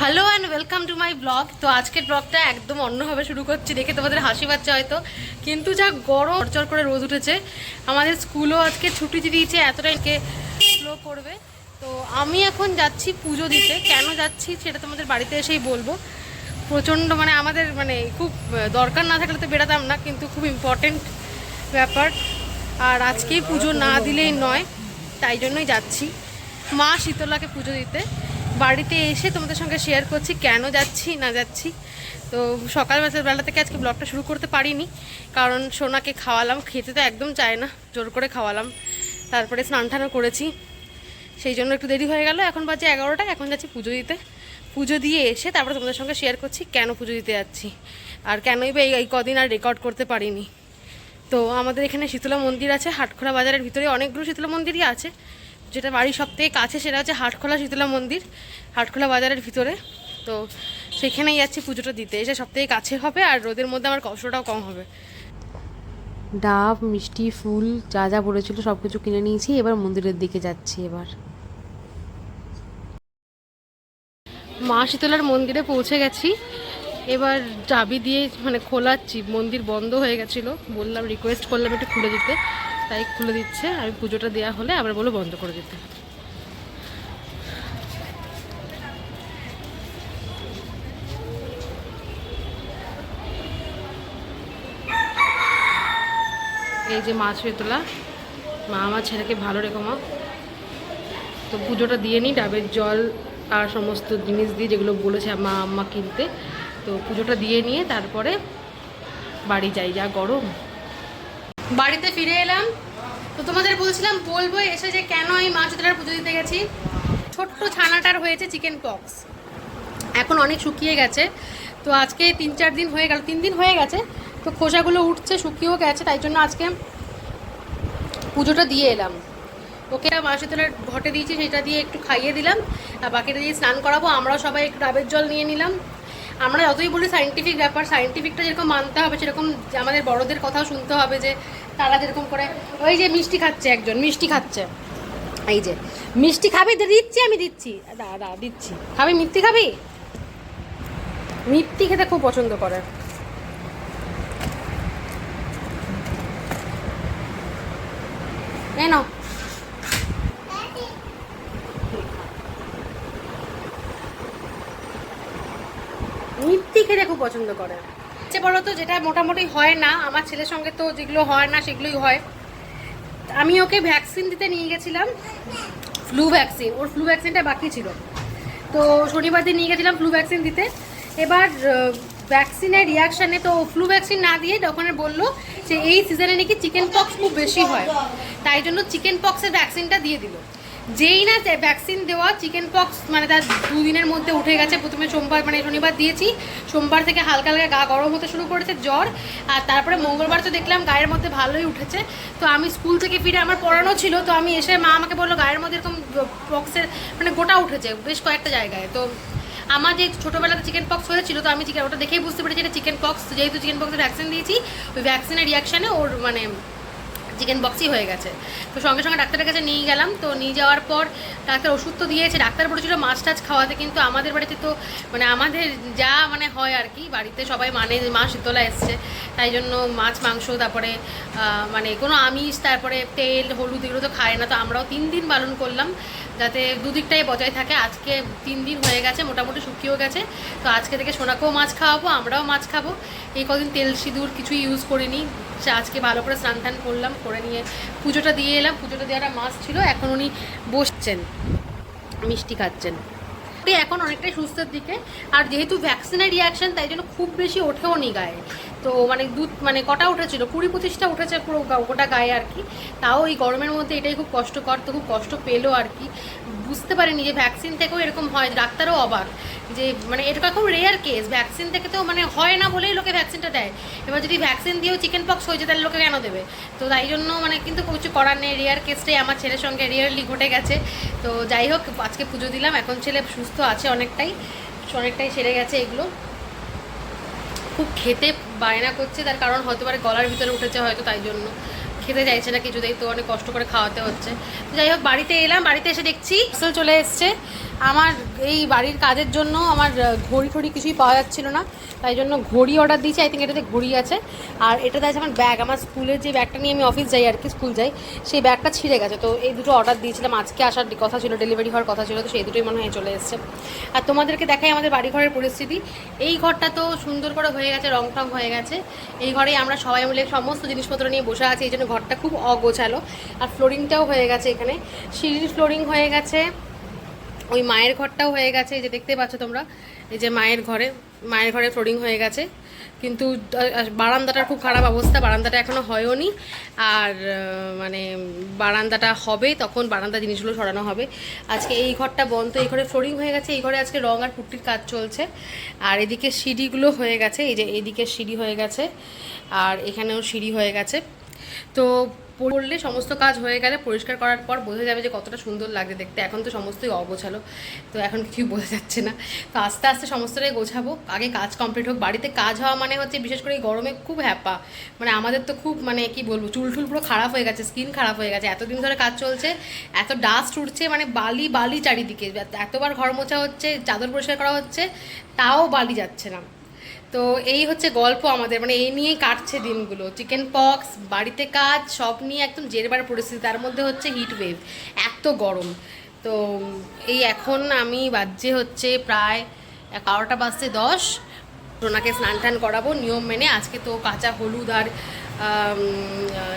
Hello and welcome to my blog. তো আজকের ব্লগটা একদম অন্যভাবে শুরু করছি, দেখে তোমাদের হাসি পাচ্ছে হয়তো, কিন্তু যা গরম চর করে রোদ উঠেছে। আমাদের স্কুলও আজকে ছুটি দিয়েছে, এতটাকে স্লো করবে। তো আমি এখন যাচ্ছি পুজো দিতে। কেন যাচ্ছি সেটা তোমাদের বাড়িতে এসেই বলবো। প্রচণ্ড আমাদের খুব দরকার না থাকলে তো বেরোতাম না, কিন্তু খুব ইম্পর্টেন্ট ব্যাপার। আর আজকেই পুজো না দিলেই নয়, তাই জন্যই যাচ্ছি মা শীতলাকে পুজো দিতে। বাড়িতে এসে তোমাদের সঙ্গে শেয়ার করছি কেন যাচ্ছি না যাচ্ছি। তো সকালবেলা থেকে আজকে ব্লগটা শুরু করতে পারিনি, কারণ সোনাকে খাওয়ালাম, খেতে তো একদম চায় না, জোর করে খাওয়ালাম, তারপরে স্নান টানও করেছি, সেই জন্য একটু দেরি হয়ে গেল। এখন বাজে 11টা, এখন যাচ্ছি পুজো দিতে। পুজো দিয়ে এসে তারপরে তোমাদের সঙ্গে শেয়ার করছি কেন পুজো দিতে যাচ্ছি, আর কেনই বা এই কদিন আর রেকর্ড করতে পারিনি। তো আমাদের এখানে শীতলা মন্দির আছে, হাটখোলা বাজারের ভিতরে অনেকগুলো শীতলা মন্দিরই আছে। যেটা বাড়ির সবথেকে কাছে সেটা হচ্ছে হাটখোলা শীতলা মন্দির, হাটখোলা বাজারের ভিতরে। তো সেখানেই যাচ্ছি পুজোটা দিতে, এসে সবথেকে কাছে হবে, আর রোদের মধ্যে আমার কষ্টটাও কম হবে। ডাব, মিষ্টি, ফুল যা যা পড়েছিল সব কিছু কিনে নিয়েছি, এবার মন্দিরের দিকে যাচ্ছি। এবার মা শীতলার মন্দিরে পৌঁছে গেছি। এবার চাবি দিয়ে খোলাচ্ছি, মন্দির বন্ধ হয়ে গেছিলো, বললাম, রিকোয়েস্ট করলাম একটু খুলে দিতে, তাই খুলে দিচ্ছে। আমি পুজোটা দেওয়া হলে আবার বলো বন্ধ করে দিতে। এই যে মা শীতলা, মা আমার ছেলেকে ভালো রেখো মা। তো পুজোটা দিয়ে নিই ডাবের জল আর সমস্ত জিনিস দিয়ে, যেগুলো বলেছে মা আম্মা কিনতে। তো পুজোটা দিয়ে নিয়ে তারপরে বাড়ি যাই, যা গরম। বাড়িতে ফিরে এলাম। তো তোমাদের বলছিলাম বলবো এসে যে কেন আমি মা শীতলার পুজো দিতে গেছি। ছোট্ট ছানাটার হয়েছে চিকেন পক্স, এখন অনেক শুকিয়ে গেছে। তো আজকে 3-4 দিন হয়ে গেল, 3 দিন হয়ে গেছে। তো খোসাগুলো উঠছে, শুকিয়েও গেছে, তাই জন্য আজকে পুজোটা দিয়ে এলাম। ওকে মা শীতলার ঘটে দিয়েছি, সেটা দিয়ে একটু খাইয়ে দিলাম, আর বাকিটা দিয়ে স্নান করাবো। আমরাও সবাই একটু ডাবের জল নিয়ে নিলাম। আমরা যতই বলি সায়েন্টিফিক ব্যাপার, সায়েন্টিফিকটা যেরকম মানতে হবে, সেরকম আমাদের বড়দের কথাও শুনতে হবে, যে তারা যেরকম করে। ওই যে মিষ্টি খাচ্ছে, একজন মিষ্টি খাচ্ছে, এই যে মিষ্টি খাবি, দিচ্ছি আমি, দিচ্ছি দাদা দিচ্ছি, খাবি মিষ্টি, খাবি মিষ্টি খেতে খুব পছন্দ করে। এই নাও, মিষ্টি খেতে খুব পছন্দ করে। সে বলো তো, যেটা মোটামুটি হয় না আমার ছেলের সঙ্গে, তো যেগুলো হয় না সেগুলোই হয়। আমি ওকে ভ্যাকসিন দিতে নিয়ে গেছিলাম, ফ্লু ভ্যাকসিন, ওর ফ্লু ভ্যাকসিনটা বাকি ছিল। তো শনিবার দিন নিয়ে গেছিলাম ফ্লু ভ্যাকসিন দিতে। এবার ভ্যাকসিনের রিয়াকশানে তো ফ্লু ভ্যাকসিন না দিয়ে দোকানে বললো যে এই সিজনে নাকি চিকেন পক্স খুব বেশি হয়, তাই জন্য চিকেন পক্সের ভ্যাকসিনটা দিয়ে দিল। যেই না ভ্যাকসিন দেওয়া, চিকেন পক্স তার 2 দিনের মধ্যে উঠে গেছে। প্রথমে সোমবার শনিবার দিয়েছি, সোমবার থেকে হালকা হালকা গা গরম হতে শুরু করেছে, জ্বর। আর তারপরে মঙ্গলবার তো দেখলাম গায়ের মধ্যে ভালোই উঠেছে। তো আমি স্কুল থেকে ফিরে, আমার পড়ানো ছিল, তো আমি এসে মা আমাকে বললো গায়ের মধ্যে এরকম পক্সের গোটা উঠেছে বেশ কয়েকটা জায়গায়। তো আমার যে ছোটোবেলাতে চিকেন পক্স হয়েছিল, তো আমি ওটা দেখেই বুঝতে পেরেছি এটা চিকেন পক্স। যেহেতু চিকেন পক্সের ভ্যাকসিন দিয়েছি, ওই ভ্যাকসিনের রিয়াকশানে ওর চিকেন পক্সই হয়ে গেছে। তো সঙ্গে সঙ্গে ডাক্তারের কাছে নিয়ে গেলাম। তো নিয়ে যাওয়ার পর ডাক্তার ওষুধ তো দিয়েছে, ডাক্তার বলেছিল মাছ টাছ খাওয়াতে, কিন্তু আমাদের বাড়িতে তো আমাদের যা হয় আর কি, বাড়িতে সবাই মা শীতলা এসছে, তাই জন্য মাছ মাংস, তারপরে কোনো আমিষ, তারপরে তেল হলুদ এগুলো তো খায় না। তো আমরাও 3 দিন পালন করলাম, যাতে দুদিকটাই বজায় থাকে। আজকে 3 দিন হয়ে গেছে, মোটামুটি শুকিয়েও গেছে। তো আজকে থেকে সোনাকেও মাছ খাওয়াবো, আমরাও মাছ খাবো। এই কদিন তেল সিঁদুর কিছুই ইউজ করিনি। আজকে ভালো করে স্নান টান করলাম, করে নিয়ে পুজোটা দিয়ে এলাম। পুজোটা দেওয়াটা মাছ ছিল। এখন উনি বসছেন, মিষ্টি খাচ্ছেন, এখন অনেকটাই সুস্থের দিকে। আর যেহেতু ভ্যাকসিনের রিয়াকশান, তাই জন্য খুব বেশি ওঠেও নি গায়ে। তো দুধ কটা উঠেছিল, 20-25টা উঠেছে পুরো গোটা গায়ে আর কি। তাও এই গরমের মধ্যে এটাই খুব কষ্টকর, তো খুব কষ্ট পেলো আর কি। বুঝতে পারিনি যে ভ্যাকসিন থেকেও এরকম হয়, ডাক্তারও অবাক যে এটা খুব রেয়ার কেস, ভ্যাকসিন থেকে তো হয় না বলেই লোকে ভ্যাকসিনটা দেয়। এবার যদি ভ্যাকসিন দিয়েও চিকেন পক্স হয়েছে, তাহলে লোকে কেন দেবে? তো তাই জন্য কিন্তু কিছু করার নেই, রেয়ার কেসটাই আমার ছেলের সঙ্গে রিয়ারলি ঘটে গেছে। তো যাই হোক, আজকে পুজো দিলাম, এখন ছেলে সুস্থ আছে, অনেকটাই সেরে গেছে। এগুলো খুব খেতে বায়না করছে, তার কারণ হতে পারে গলার ভিতরে উঠেছে হয়তো, তাই জন্য খেতে চাইছে না কিছুতেই। তো অনেক কষ্ট করে খাওয়াতে হচ্ছে। তো যাই হোক, বাড়িতে এলাম, বাড়িতে এসে দেখছি চলে এসছে। আমার এই বাড়ির কাজের জন্য আমার ঘড়ি ঠড়ি কিছুই পাওয়া যাচ্ছিলো না, তাই জন্য ঘড়ি অর্ডার দিয়েছি। আই থিঙ্ক এটাতে ঘড়ি আছে। আর এটাতে আছে আমার ব্যাগ, আমার স্কুলের যে ব্যাগটা নিয়ে আমি অফিস যাই আর কি, স্কুল যাই, সেই ব্যাগটা ছিঁড়ে গেছে। তো এই দুটো অর্ডার দিয়েছিলাম, আজকে আসার কথা ছিল, ডেলিভারি হওয়ার কথা ছিল, তো সেই দুটোই মনে হয় চলে এসছে। আর তোমাদেরকে দেখাই আমাদের বাড়ি ঘরের পরিস্থিতি। এই ঘরটা তো সুন্দর করে হয়ে গেছে, রং টং হয়ে গেছে। এই ঘরেই আমরা সবাই মিলে সমস্ত জিনিসপত্র নিয়ে বসে আছি, এই জন্য ঘরটা খুব অগোছালো। আর ফ্লোরিংটাও হয়ে গেছে, এখানে সিঁড়ির ফ্লোরিং হয়ে গেছে, ওই মায়ের ঘরটাও হয়ে গেছে, এই যে দেখতে পাচ্ছ তোমরা, এই যে মায়ের ঘরে ফ্লোরিং হয়ে গেছে। কিন্তু বারান্দাটার খুব খারাপ অবস্থা, বারান্দাটা এখনও হয়ওনি। আর মানে বারান্দাটা হবে, তখন বারান্দা জিনিসগুলো সরানো হবে। আজকে এই ঘরটা বন্ধ, এই ঘরে ফ্লোরিং হয়ে গেছে, এই ঘরে আজকে রং আর পুট্টির কাজ চলছে। আর এদিকে সিঁড়িগুলো হয়ে গেছে, এই যে এইদিকে সিঁড়ি হয়ে গেছে, আর এখানেও সিঁড়ি হয়ে গেছে। তো পড়লে সমস্ত কাজ হয়ে গেলে পরিষ্কার করার পর বোঝা যাবে যে কতটা সুন্দর লাগছে দেখতে। এখন তো সমস্তই অগোছালো, তো এখন কিছুই বোঝা যাচ্ছে না। তো আস্তে আস্তে সমস্তটাই গোছাবো, আগে কাজ কমপ্লিট হোক। বাড়িতে কাজ হওয়া মানে হচ্ছে বিশেষ করে এই গরমে খুব হ্যাপা, মানে আমাদের তো খুব মানে কি বলবো, চুল পুরো খারাপ হয়ে গেছে, স্কিন খারাপ হয়ে গেছে। এতদিন ধরে কাজ চলছে, এত ডাস্ট উঠছে, মানে বালি বালি চারিদিকে, এতবার ঘর মোছা হচ্ছে, চাদর পরিষ্কার করা হচ্ছে, তাও বালি যাচ্ছে না। তো এই হচ্ছে গল্প আমাদের, মানে এই নিয়েই কাটছে দিনগুলো। চিকেন পক্স, বাড়িতে কাজ, সব নিয়ে একদম জেরবার পরিস্থিতি, তার মধ্যে হচ্ছে হিট ওয়েভ, এত গরম। তো এই এখন আমি বাজে হচ্ছে প্রায় 11:10 সোনাকে স্নান টান করাবো নিয়ম মেনে। আজকে তো কাঁচা হলুদ আর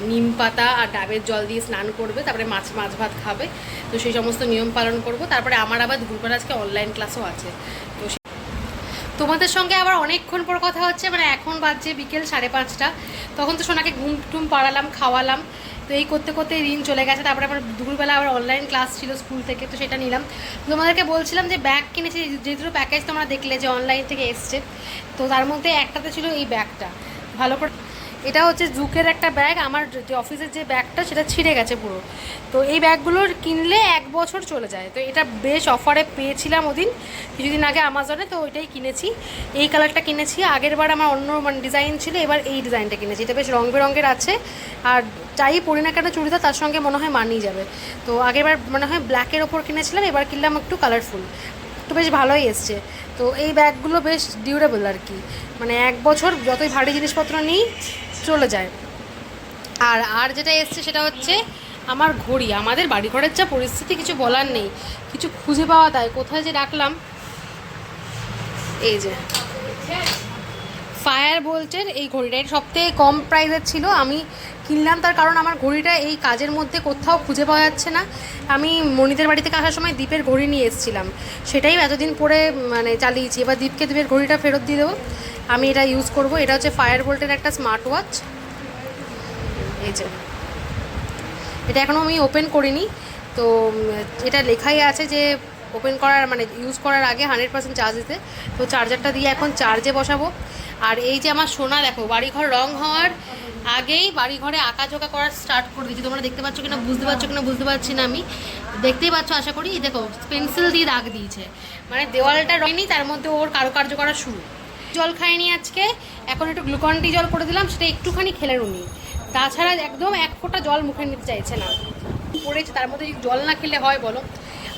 নিম পাতা আর ডাবের জল দিয়ে স্নান করবে, তারপরে মাছ ভাত খাবে। তো সেই সমস্ত নিয়ম পালন করব। তারপরে আমার আবার দুপুরবেলা আজকে অনলাইন ক্লাসও আছে। তো তোমাদের সঙ্গে আবার অনেকক্ষণ পর কথা হচ্ছে, মানে এখন বাজছে বিকেল 5:30। তখন তো সোনাকে ঘুম টুম পাড়ালাম, খাওয়ালাম, তো এই করতে করতে দিন চলে গেছে। তারপরে আবার দুপুরবেলা আবার অনলাইন ক্লাস ছিল স্কুল থেকে, তো সেটা নিলাম। তোমাদেরকে বলছিলাম যে ব্যাগ কিনেছি, যে দুটো প্যাকেজ তোমরা দেখলে যে অনলাইন থেকে এসছে, তো তার মধ্যে একটাতে ছিল এই ব্যাগটা। ভালো করে, এটা হচ্ছে জুকের একটা ব্যাগ। আমার যে অফিসের যে ব্যাগটা সেটা ছিঁড়ে গেছে পুরো। তো এই ব্যাগগুলোর কিনলে 1 বছর চলে যায়। তো এটা বেশ অফারে পেয়েছিলাম ওদিন কিছুদিন আগে আমাজনে, তো ওইটাই কিনেছি। এই কালারটা কিনেছি, আগের বার আমার অন্য মানে ডিজাইন ছিল, এবার এই ডিজাইনটা কিনেছি। এটা বেশ রং বেরঙের আছে, আর যাই পরি না কেন চুড়িদার তার সঙ্গে মনে হয় মানিয়ে যাবে। তো আগেরবার মনে হয় ব্ল্যাকের ওপর কিনেছিলাম, এবার কিনলাম একটু কালারফুল, তো বেশ ভালোই এসছে। তো এই ব্যাগগুলো বেশ ডিউরেবল আর কি, মানে 1 বছর যতই ভারী জিনিসপত্র নিই চলে যায়। আর যেটা এসছে সেটা হচ্ছে আমার ঘড়ি। আমাদের বাড়িঘরের যা পরিস্থিতি কিছু বলার নেই, কিছু খুঁজে পাওয়া যায়, কোথায় যে রাখলাম। এই যে ফায়ার বোল্টের এই ঘড়িটা, এটা সবথেকে কম প্রাইসের ছিল, আমি কিনলাম তার কারণ আমার ঘড়িটা এই কাজের মধ্যে কোথাও খুঁজে পাওয়া যাচ্ছে না। আমি মনিদের বাড়ি থেকে আসার সময় দীপের ঘড়ি নিয়ে এসেছিলাম, সেটাই এতদিন পরে মানে চালিয়েছি। এবার দীপকে দীপের ঘড়িটা ফেরত দিয়ে দেবো, আমি এটা ইউজ করব। এটা হচ্ছে ফায়ার বোল্টের একটা স্মার্ট ওয়াচ। এই যে এটা এখনও আমি ওপেন করিনি, তো এটা লেখাই আছে যে ওপেন করার মানে ইউজ করার আগে 100% চার্জ দিতে। তো চার্জারটা দিয়ে এখন চার্জে বসাবো। আর এই যে আমার সোনা, দেখো বাড়িঘর রং হওয়ার আগেই বাড়িঘরে আঁকাঝোঁকা করা স্টার্ট করে দিচ্ছি। তোমরা দেখতে পাচ্ছ কিনা বুঝতে পারছি না, আমি দেখতেই পাচ্ছ আশা করি। দেখো পেন্সিল দিয়ে দাগ দিয়েছে, মানে দেওয়ালটা রয়নি, তার মধ্যে ওর কারুকার্য করা শুরু। জল খাইনি আজকে, এখন একটু গ্লুকন ডি জল করে দিলাম, সেটা একটুখানি খেলে উনি। তাছাড়া একদম 1 ফোঁটা জল মুখে নিতে চাইছে না, পড়েছে তার মধ্যে জল না খেলে হয় বলো।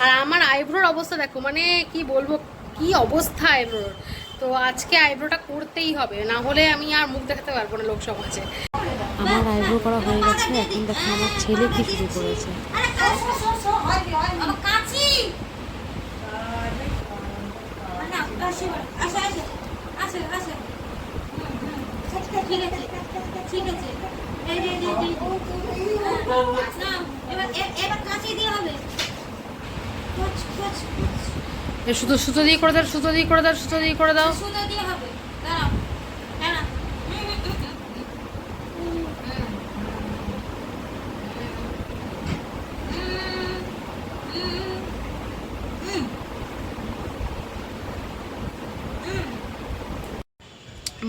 আর আমার আইব্রোর অবস্থা দেখো, মানে কি বলবো, কি অবস্থা আইব্রোর। তো আজকে আইব্রোটা করতেই হবে, না হলে আমি আর মুখ দেখাতে পারবো না লোক সমাজে। আমার আইব্রো করা হয়ে গেছে, এখন দেখো আমার ছেলে কি শুরু করেছে। সুতো দিয়ে করে দাও।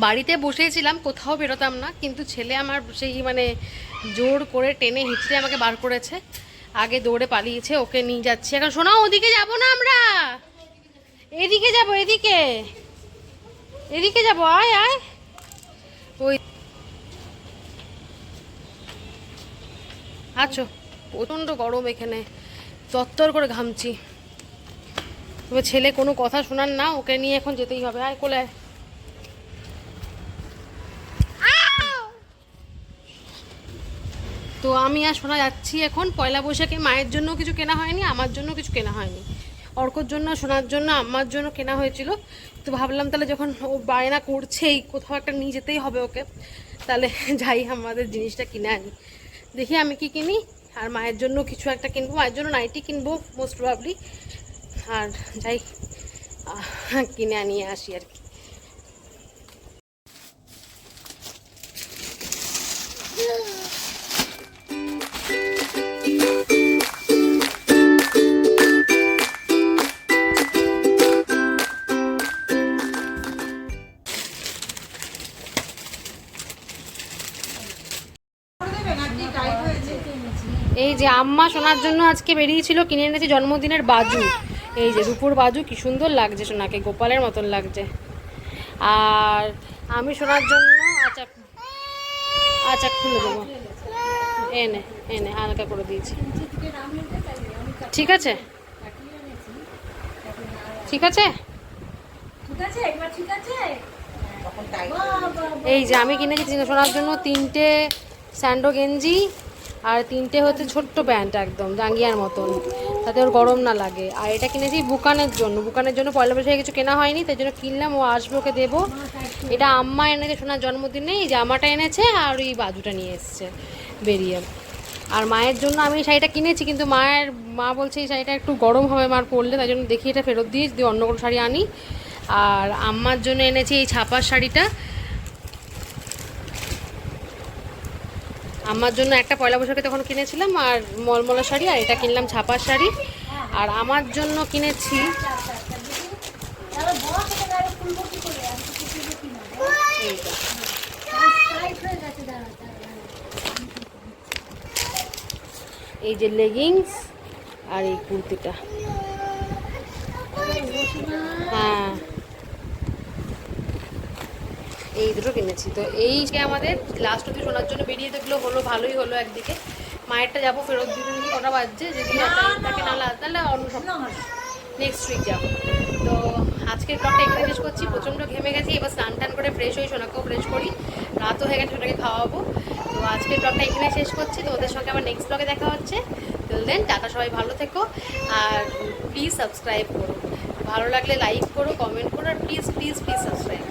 বাড়িতে বসেছিলাম, কোথাও বেরোতাম না, কিন্তু ছেলে আমার সেই মানে জোর করে টেনে হিঁচড়ে আমাকে বার করেছে। আগে দৌড়ে পালিয়েছে, ওকে নিয়ে যাচ্ছি এখন। শোনো, ওদিকে যাব না, আমরা এদিকে যাব, এদিকে যাব, আয় আয়। ওই আচ্ছা, প্রচণ্ড গরম এখানে, তত্তর করে ঘামছি। তবে ছেলে কোনো কথা শোনার না, ওকে নিয়ে এখন যেতেই হবে। আয় কোলে। তো আমি আর শোনা যাচ্ছি এখন পয়লা বৈশাখে। মায়ের জন্য কিছু কেনা হয়নি, আমার জন্য কিছু কেনা হয়নি, অর্কর জন্য, শোনার জন্য, আমার জন্য কেনা হয়েছিল। তো ভাবলাম তাহলে যখন ও বায়না করছেই কোথাও একটা নিয়ে যেতেই হবে ওকে, তাহলে যাই আমাদের জিনিসটা কিনে আনি। দেখি আমি কি কিনি। আর মায়ের জন্য কিছু একটা কিনবো, মায়ের জন্য নাইটি কিনবো মোস্ট প্রবাবলি। আর যাই কিনে আনিয়ে আসি আর কি। এই যে আম্মা সোনার জন্য আজকে বেরিয়েছিল, কিনে এনেছে জন্মদিনের বাজু। এই যে রূপোর বাজু, কি সুন্দর লাগছে সোনাকে, গোপালের মতন লাগছে। আর আমি সোনার জন্য আচ্ছা আচ্ছা খুলে দেবো, এনে এনে হালকা করে দিয়েছি। ঠিক আছে ঠিক আছে। এই যে আমি কিনেছি সোনার জন্য 3টে স্যান্ডো গেঞ্জি আর 3টে হচ্ছে ছোট্ট প্যান্ট, একদম জাঙ্গিয়ার মতন, তাতে ওর গরম না লাগে। আর এটা কিনেছি বুকানের জন্য। বুকানের জন্য পয়লা বৈশাখে কিছু কেনা হয়নি, তাই জন্য কিনলাম, ও আসবে, ওকে দেবো। এটা আম্মা এনেছে সোনার জন্মদিনে, এই জামাটা এনেছে আর ওই বাজুটা নিয়ে এসছে বেরিয়ে। আর মায়ের জন্য আমি এই শাড়িটা কিনেছি, কিন্তু মা বলছে এই শাড়িটা একটু গরম হবে মার পরলে, তাই জন্য দেখি এটা ফেরত দিয়ে যদি অন্য কোনো শাড়ি আনি। আর আম্মার জন্য এনেছি এই ছাপার শাড়িটা। আমার জন্য একটা পয়লা বৈশাখে তখন কিনেছিলাম আর মলমলা শাড়ি, আর এটা কিনলাম ছাপার শাড়ি। আর আমার জন্য কিনেছি এই যে লেগিংস আর এই কুর্তিটা। হ্যাঁ এই দুটো কিনেছি। তো এই যে আমাদের লাস্ট অব্দি শোনার জন্য বেরিয়ে দেখলো, হলো ভালোই হলো একদিকে। মায়েরটা যাবো ফেরত দিতে, দেখি কটা বাজছে, যদি থাকে নাহলে তাহলে অন্য সব নেক্সট উইক যাবো। তো আজকের ব্লগটা এখানে শেষ করছি। প্রচণ্ড ঘেমে গেছি, এবার স্নান টান করে ফ্রেশ হই, সোনাকেও ফ্রেশ করি, রাতও হয়ে গেছে, ওটাকে খাওয়াবো। তো আজকের ব্লগটা এখানে শেষ করছি। তো ওদের সঙ্গে আবার নেক্সট ব্লগে দেখা হচ্ছে। টিল দেন টাটা, সবাই ভালো থেকো। আর প্লিজ সাবস্ক্রাইব করো, ভালো লাগলে লাইক করো, কমেন্ট করো, আর প্লিজ প্লিজ প্লিজ সাবস্ক্রাইব।